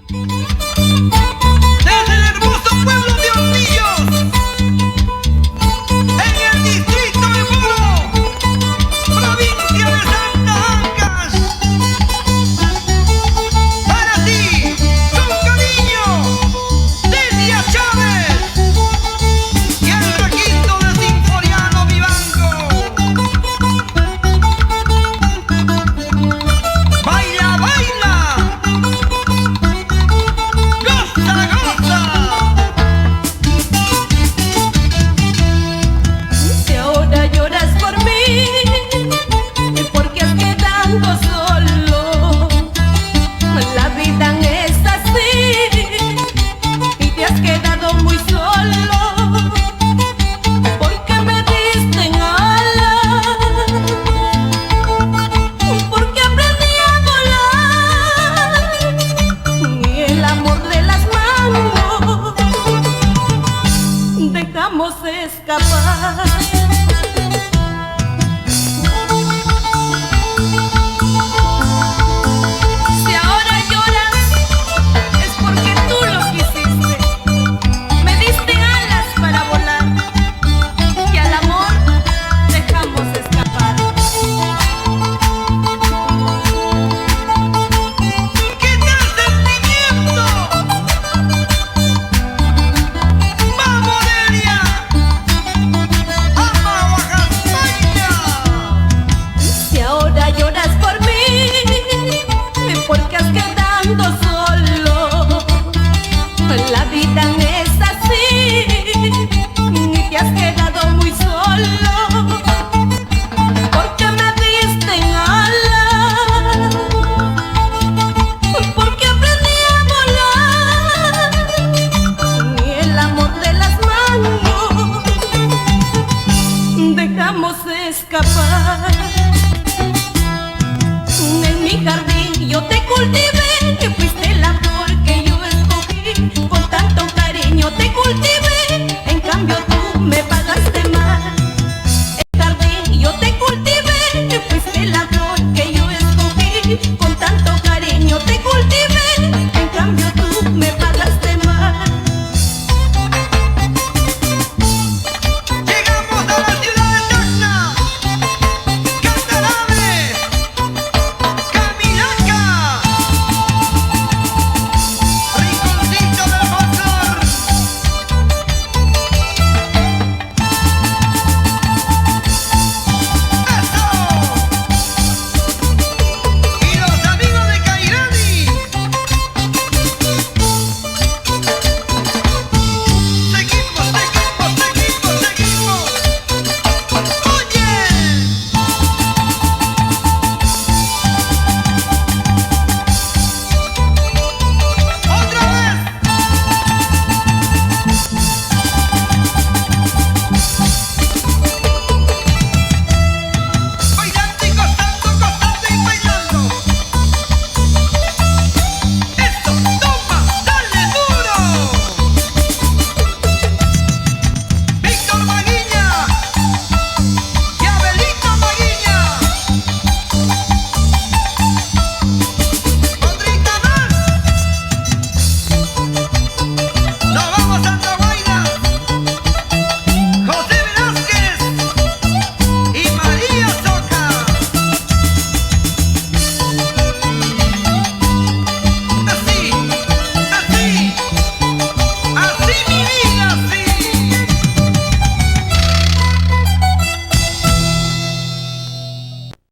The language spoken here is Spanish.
Desde el hermoso pueblo de Hornillos, en el distrito de Moro, provincia de Santa Ancas, para ti, con cariño, Delia Chávez y el requinto de Sinforiano Vivanco. Baila, baila, goza, goza. Si ahora lloras por mí, porque has quedado solo. La vida es así y te has quedado muy solo. Porque me diste en alas, porque aprendí a volar y el amor de las manos dejamos escapar.